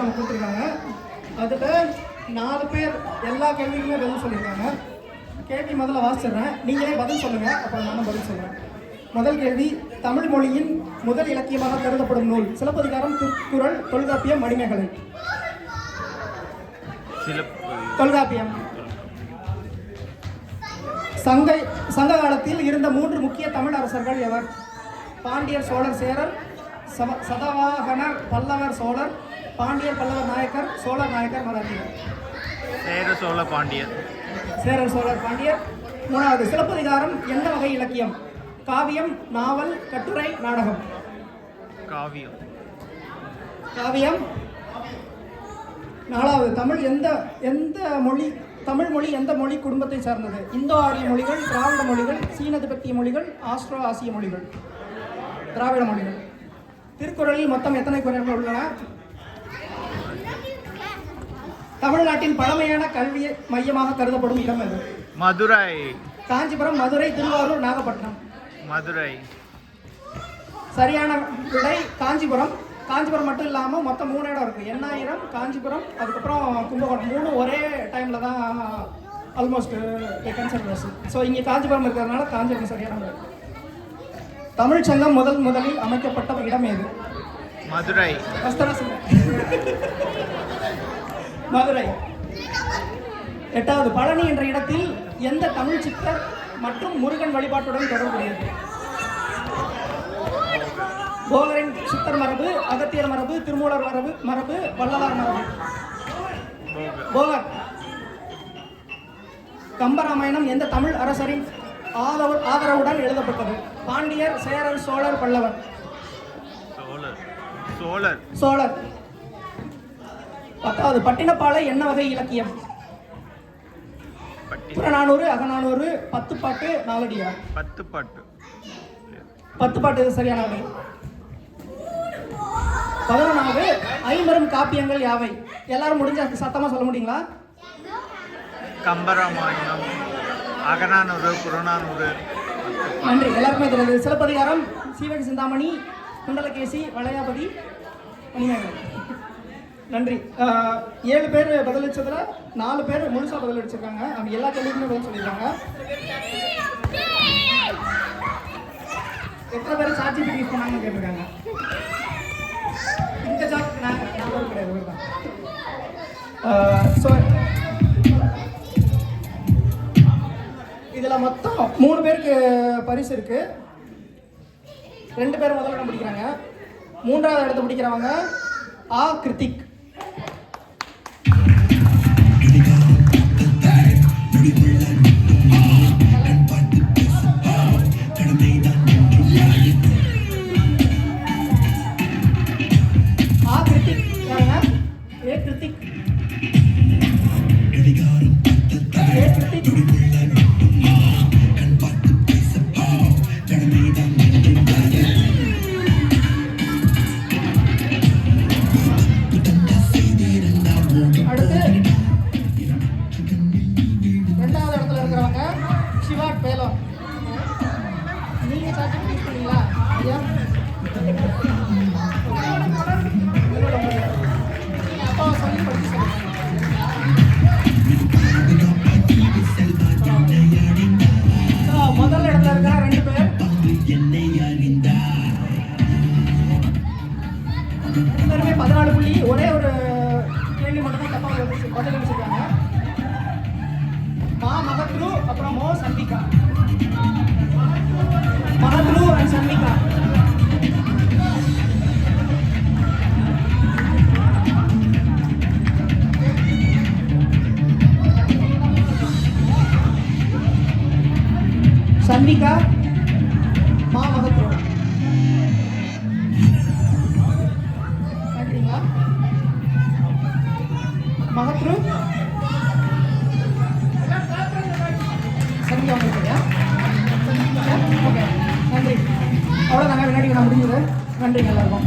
நம்ம கொடுத்துருக்காங்க. அதில் 4 பேர் எல்லா கேள்விக்குமே பதில் சொல்லியிருக்காங்க. கேள்வி முதல்ல வாசிச்சிடுறேன், நீங்களே பதில் சொல்லுங்கள், அப்புறம் நானும் பதில் சொல்கிறேன். முதல் கேள்வி, தமிழ் மொழியின் முதல் இலக்கியமாக கருதப்படும் நூல்? சிலப்பதிகாரம், திருக்குறள், தொல்காப்பியம், மணிமேகலை? தொல்காப்பியம். சங்க காலத்தில் இருந்த 3 முக்கிய தமிழ் அரசர்கள் எவர்? பாண்டியர், சோழர், சேரர், சதவாகனர், பல்லவர், சோழர், பாண்டியர், பல்லவர், நாயக்கர், சோழர், நாயக்கர், மராட்டியர்? சேர, சோழ, பாண்டியர். சேரர், சோழர், பாண்டியர். 3வது, சிலப்பதிகாரம் எந்த வகை இலக்கியம்? காவியம், நாவல், கட்டுரை, நாடகம்? காவியம். காவியம். 4வது, தமிழ் மொழி எந்த மொழி குடும்பத்தை சார்ந்தது? இந்தோ ஆரிய மொழிகள், திராவிட மொழிகள், சீன திபெத்திய மொழிகள், ஆஸ்ட்ரோ ஆசிய மொழிகள்? திராவிட மொழிகள். திருக்குறளில் மொத்தம் எத்தனை குறள்கள் உள்ளன? தமிழ்நாட்டின் பழமையான கல்வி மையமாக கருதப்படும் இடம் எது? மதுரை. காஞ்சிபுரம், மதுரை, திருவாரூர், நாகப்பட்டினம்? மதுரை. சரியான விடை காஞ்சிபுரம். காஞ்சிபுரம் மட்டும் இல்லாமல் மொத்தம் 3 இடம் இருக்குது. எண்ணாயிரம், காஞ்சிபுரம், அதுக்கப்புறம் கும்பகோணம். 3 ஒரே டைமில் தான் ஆல்மோஸ்ட் கன்சர்வேஷன். ஸோ இங்கே காஞ்சிபுரம் இருக்கிறதுனால காஞ்சிபுரம் சரியான விடை. தமிழ் சங்கம் முதலில் அமைக்கப்பட்ட இடம் ஏது? மதுரை. மதுரை. 8வது, பழனி என்ற இடத்தில் எந்த தமிழ் சித்தர் மற்றும் முருகன் வழிபாட்டுடன் தொடர்புடையது? போகரின் சித்தர் மரபு, அகத்தியர் மரபு, திருமூலர் மரபு, வள்ளலார் மரபு? போகர். கம்பராமாயணம் எந்த தமிழ் அரசரின் ஆதரவுடன் எழுதப்பட்டது? பாண்டியர், சேரர், சோழர், பல்லவர்? சோழர். 10வது, பட்டினப்பாலை என்ன வகை இலக்கியம்? புறநானூறு, அகநானூறு, 10 பாட்டு, 4 அடியார்? 10 பாட்டு இது சரியான விடை. 11வது, ஐம்பெரும் காப்பியங்கள் யாவை? எல்லாரும் முடிஞ்ச சத்தமா சொல்ல முடியுங்களா? கம்பராமாயணம், அகநானூறு, புறநானூறு. நன்றி, எல்லாருக்குமே தெரியுது. சிலப்பதிகாரம், சீவக சிந்தாமணி, குண்டலகேசி, வளையாபதி, மணிமேகலை. நன்றி. 7 பேர் பதிலளிச்சதுல 4 பேர் முழுசா பதிலளிச்சிருக்காங்க. அவங்க எல்லா கேள்விக்குமே பதில் சொல்லியிருக்காங்க. எத்தனை பேர் சாட்ஜிபிடி யூஸ் பண்ணாங்கன்னு கேட்டிருக்காங்க. இந்த ஜாப் நான் கிடையாது. ஸோ இதில் மொத்தம் 3 பேருக்கு பரிசு இருக்கு. 2 பேர் முதல் இடம் பிடிக்கிறாங்க. 3வது இடத்தை பிடிக்கிறவங்க கிருத்திக். முதல் இடத்துல இருக்கிற 2 பேர் 14 புள்ளி. ஒரே ஒரு கேள்வி மட்டும் தான் தப்பா பதில் அளிச்சிருக்காங்க. மகத்ரு, அப்புறம் சந்திகா. மகத்ரு அண்ட் சந்திகா. சந்திகா, மகத்ரு. கேட்குறீங்களா? மகத்ரு சந்திகா உங்களுக்கு ஓகே. நன்றி. அவ்வளோதாங்க, வினாடி நான் முடிஞ்சது. நன்றி எல்லாருக்கும்.